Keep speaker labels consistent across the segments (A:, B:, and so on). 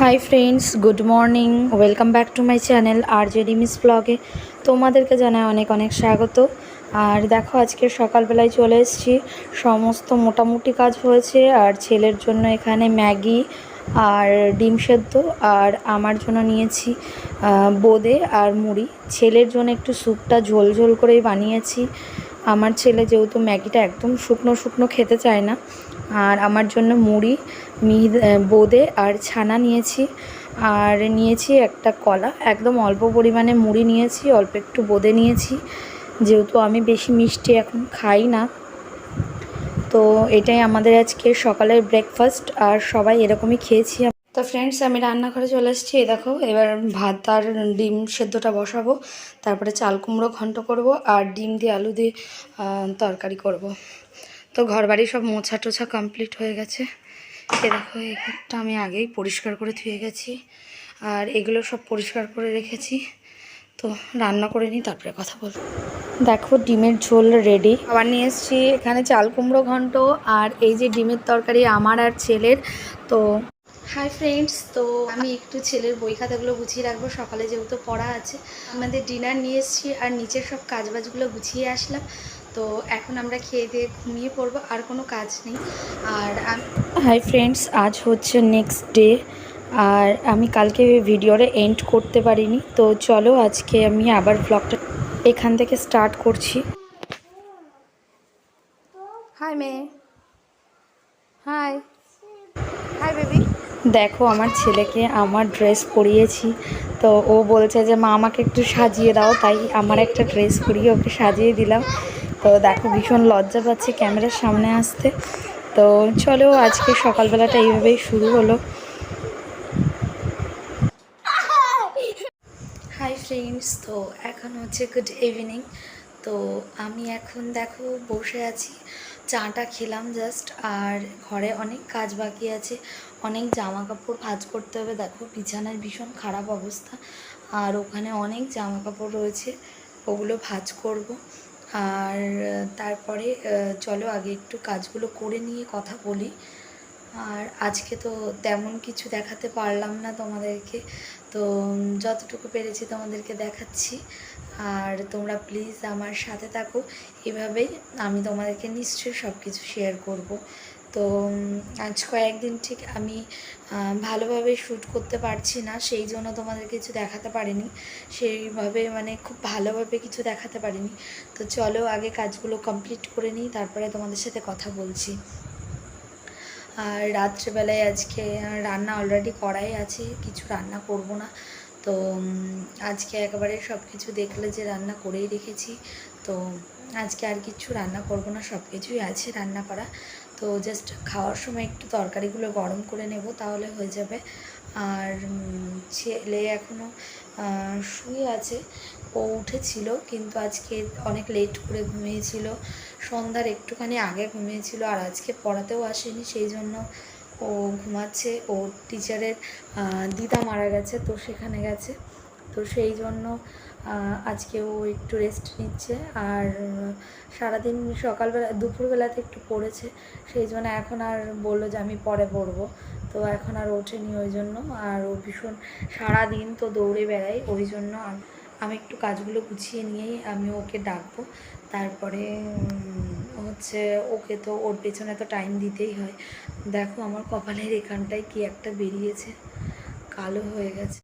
A: Hi friends, good morning. Welcome back to my channel RJ ডিমিস ব্লগে। তোমাদেরকে জানাই অনেক অনেক স্বাগত। আর দেখো, আজকে সকালবেলায় চলে এসেছি। সমস্ত মোটামুটি কাজ হয়েছে। আর ছেলের জন্য এখানে ম্যাগি আর ডিম সেদ্ধ, আর আমার জন্য নিয়েছি বোঁদে আর মুড়ি। ছেলের জন্য একটু স্যুপটা ঝোল ঝোল করেই বানিয়েছি। আমার ছেলে যেহেতু ম্যাগিটা একদম শুকনো শুকনো খেতে চায় না, আর আমার জন্য মুড়ি, বোঁদে আর ছানা নিয়েছি। আর নিয়েছি একটা কলা। একদম অল্প পরিমাণে মুড়ি নিয়েছি, অল্প একটু বোঁদে নিয়েছি, যেহেতু আমি বেশি মিষ্টি এখন খাই না। তো এটাই আমাদের আজকে সকালের ব্রেকফাস্ট, আর সবাই এরকমই খেয়েছি। তো ফ্রেন্ডস, আমি রান্নাঘরে চলে এসেছি। দেখো, এবার ভাত আর ডিম সেদ্ধটা বসাবো, তারপরে চাল কুমড়ো ঘন্ট করব, আর ডিম দিয়ে আলু দিয়ে তরকারি করব। তো ঘরবাড়ি সব মোছা টোছা কমপ্লিট হয়ে গেছে। দেখো, এখানটা আমি আগেই পরিষ্কার করে ধুয়ে গেছি, আর এগুলো সব পরিষ্কার করে রেখেছি। তো রান্না করে নিই, তারপরে কথা বলবো। দেখো, ডিমের ঝোল রেডি। আবার নিয়ে এসেছি এখানে চাল কুমড়ো ঘন্ট, আর এই যে ডিমের তরকারি আমার আর ছেলের। তো হাই ফ্রেন্ডস, তো আমি একটু ছেলের বই খাতাগুলো গুছিয়ে রাখবো, সকালে যেহেতু পড়া আছে। আমাদের ডিনার নিয়ে এসেছি, আর নিচের সব কাজবাজগুলো গুছিয়ে আসলাম। তো এখন আমরা খেয়ে দিয়ে ঘুমিয়ে পড়বো, আর কোনো কাজ নেই। আর হাই ফ্রেন্ডস, আজ হচ্ছে নেক্সট ডে, আর আমি কালকে ভিডিওটা এন্ড করতে পারিনি। তো চলো, আজকে আমি আবার ব্লগটা এখান থেকে স্টার্ট করছি। হাই মেয়ে, হাই হাই বেবি। দেখো, আমার ছেলেকে আমার ড্রেস পরিয়েছি। তো ও বলছে যে মা, আমাকে একটু সাজিয়ে দাও, তাই আমার একটা ড্রেস পরিয়ে ওকে সাজিয়ে দিলাম। তো দেখো, ভীষণ লজ্জা পাচ্ছে ক্যামেরার সামনে আসতে। তো চলো, আজকে সকালবেলাটা এইভাবেই শুরু হলো। হাই ফ্রেন্ডস, তো এখন হচ্ছে গুড ইভিনিং। তো আমি এখন দেখো বসে আছি, চাটা খেলাম জাস্ট। আর ঘরে অনেক কাজ বাকি আছে, অনেক জামা কাপড় ভাঁজ করতে হবে। দেখো, বিছানার ভীষণ খারাপ অবস্থা, আর ওখানে অনেক জামা কাপড় রয়েছে, ওগুলো ভাঁজ করব। আর তারপরে চলো আগে একটু কাজগুলো করে নিয়ে কথা বলি। আর আজকে তো তেমন কিছু দেখাতে পারলাম না তোমাদেরকে, তো যতটুকু পেরেছি তোমাদেরকে দেখাচ্ছি। আর তোমরা প্লিজ আমার সাথে থাকো, এভাবেই আমি তোমাদেরকে নিশ্চয়ই সব কিছু শেয়ার করব। তো আজ কয়েকদিন ঠিক আমি ভালোভাবে শ্যুট করতে পারছি না, সেই জন্য তোমাদের কিছু দেখাতে পারিনি, সেইভাবে মানে খুব ভালোভাবে কিছু দেখাতে পারিনি। তো চলো আগে কাজগুলো কমপ্লিট করে নিই, তারপরে তোমাদের সাথে কথা বলছি। আর রাত্রেবেলায় আজকে রান্না অলরেডি করাই আছে, কিছু রান্না করব না। তো আজকে একেবারে সব কিছু দেখলে যে রান্না করেই রেখেছি। তো আজকে আর কিছু রান্না করব না, সব কিছুই আছে রান্না করা। তো জাস্ট খাওয়ার সময় একটু তরকারিগুলো গরম করে নেব, তাহলে হয়ে যাবে। আর ছেলে এখনও শুয়ে আছে, ও উঠেছিল, কিন্তু আজকে অনেক লেট করে ঘুমিয়েছিল, সন্ধ্যার একটুখানি আগে ঘুমিয়েছিল। আর আজকে পড়াতেও আসেনি, সেই জন্য ও ঘুমাচ্ছে। ওর টিচারের দিদা মারা গেছে, তো সেখানে গেছে, তো সেই জন্য আজকে ও একটু রেস্ট নিচ্ছে। আর সারাদিন সকালবেলা দুপুরবেলাতে একটু পড়েছে, সেই জন্য এখন আর বললো যে আমি পরে পড়বো। তো এখন আর ওঠেনি ওই জন্য। আর ও ভীষণ সারাদিন তো দৌড়ে বেড়াই, ওই জন্য আমি একটু কাজগুলো গুছিয়ে নিয়েই আমি ওকে ডাকবো। তারপরে হচ্ছে ওকে তো ওর পেছনে তো টাইম দিতেই হয়। দেখো, আমার কপালের এখানটায় কি একটা বেরিয়েছে, কালো হয়ে গেছে।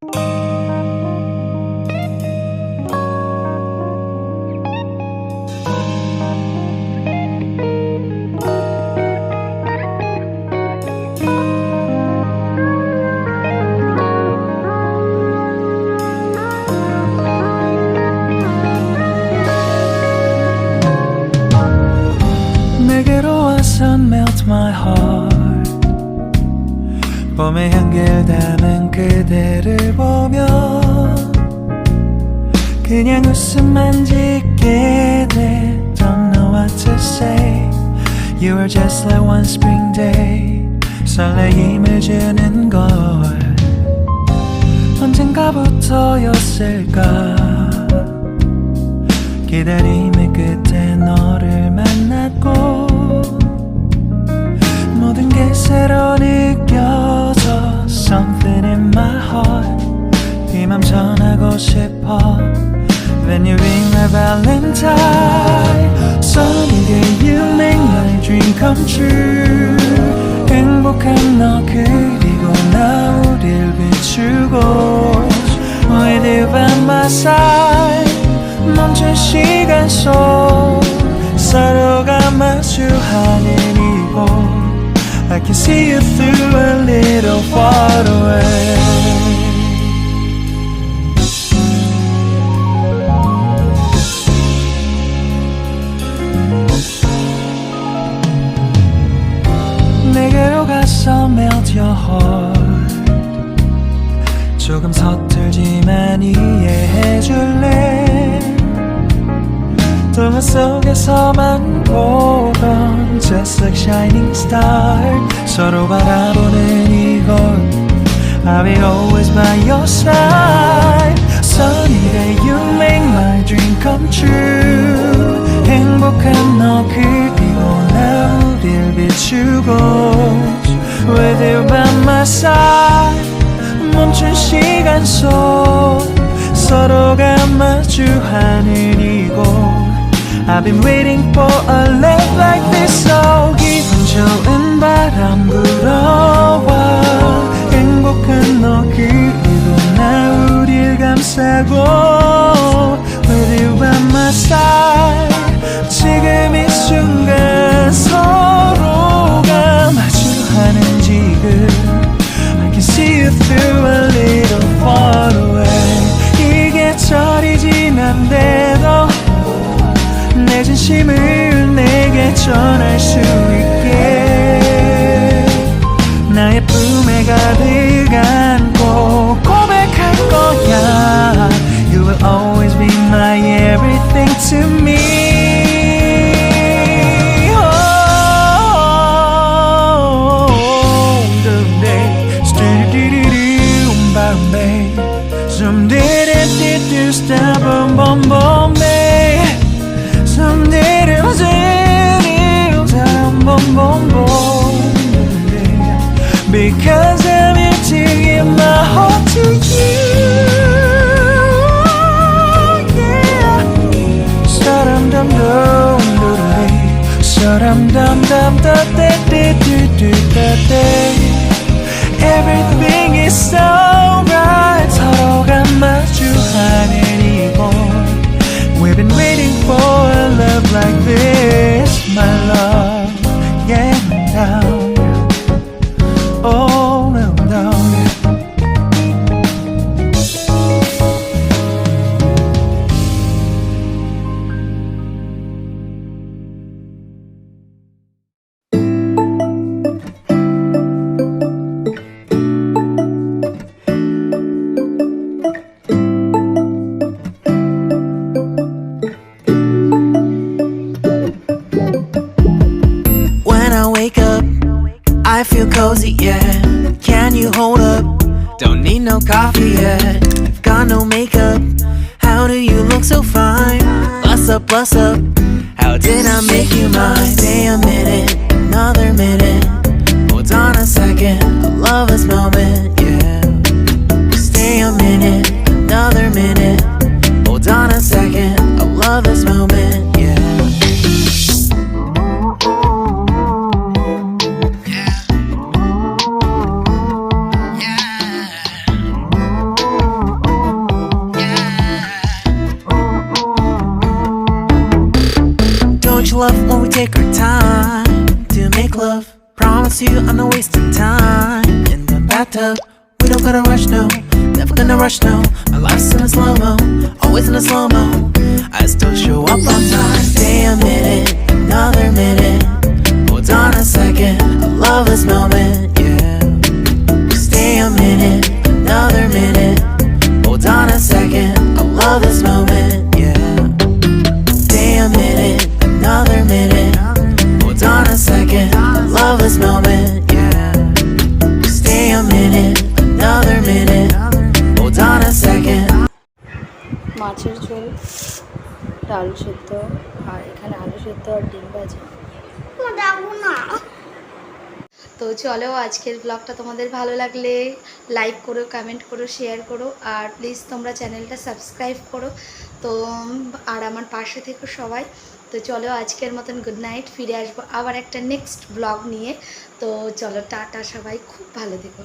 B: 내게로 와서 melt my heart 봄의 향기를 담은 그대를 보며 그냥 웃음만 짓게 돼 Don't know what to say You are just like one spring day 설레임을 주는 걸 언젠가부터였을까 기다림의 끝에 너를 만났고 모든 게 새로 느껴져 Something in 싶어. Then you ring my valentine. Sunny day you make my dream come true. 행복한 너 그리고 나 우릴 비추고. With you by my side. 멈춘 시간 속 서로가 마주하는 이곳. I can see you through a little far away. 내게로 가서 melt your heart. 조금 서툴지만 이해해줄래. 동화 속에서만 보던 Just like shining star. 서로 바라보는 이곳. I'll be always by your side. Sunny day you make my dream come true. 행복한 너 그리고 나 우릴 비추고. With you by my side. 멈춘 시간 속 서로가 마주하는 이곳. I've been waiting for a love like this. So 기분 좋은 바람 불어와. 행복한 너 그리고 나 우릴 감싸고. With you by my side. 지금 이 순간 서로가 마주하는 지금. I can see you through a little far away. 이게 철이 지난데도 내 진심을 내게 전할 수 있게. 나의 품에 가득 안고 고백할 거야. You will always be my everything to me. Some did it, did you stop, boom, boom, boom, babe. Some did it, was it, boom, boom, boom, babe. Because I'm here to give my heart to you, yeah. Sa-dum-dum-dum-dum-dum-dum. Sa-dum-dum-dum-dum-dum-dum-dum. Everything is so right. 서로가 마주하는 이곳. We've been waiting for a love like this, my love. Yeah, down. Oh, no, no. I feel cozy, yeah. Can you hold up? Don't need no coffee yet. Got no makeup. How do you look so fine? Bust up, bust up. How did I make you mine? Stay a minute, another minute. Hold on a second, I love this moment, yeah. Stay a minute, another minute. Hold on a second, I love this moment, yeah. Love when we take our time to make love. Promise you I'm not wasting time in the bathtub. We don't gotta rush, no. Never gonna rush, no. My life's in a slow-mo, always in a slow-mo. I still show up on time. Stay a minute, another minute. Hold on a second, I love this moment, yeah. Stay a minute, another minute. Hold on a second, I love this moment, yeah. Stay a minute, another minute. Hold on a second, I love this moment, yeah. Stay a minute, another minute. Hold on a second.
A: মাছের ঝোল, ডাল সেদ্ধ, আর এখানে আলু সেদ্ধ আর ডিম ভাজা। তো চলো, আজকের ব্লগটা তোমাদের ভালো লাগলে লাইক করো, কমেন্ট করো, শেয়ার করো, আর প্লিজ তোমরা চ্যানেলটা সাবস্ক্রাইব করো। তো আর আমার পাশে থেকো সবাই। তো চলো, আজকের মতন গুড নাইট। ফিরে আসবো আবার একটা নেক্সট ব্লগ নিয়ে। তো চলো, টাটা, সবাই খুব ভালো থেকো।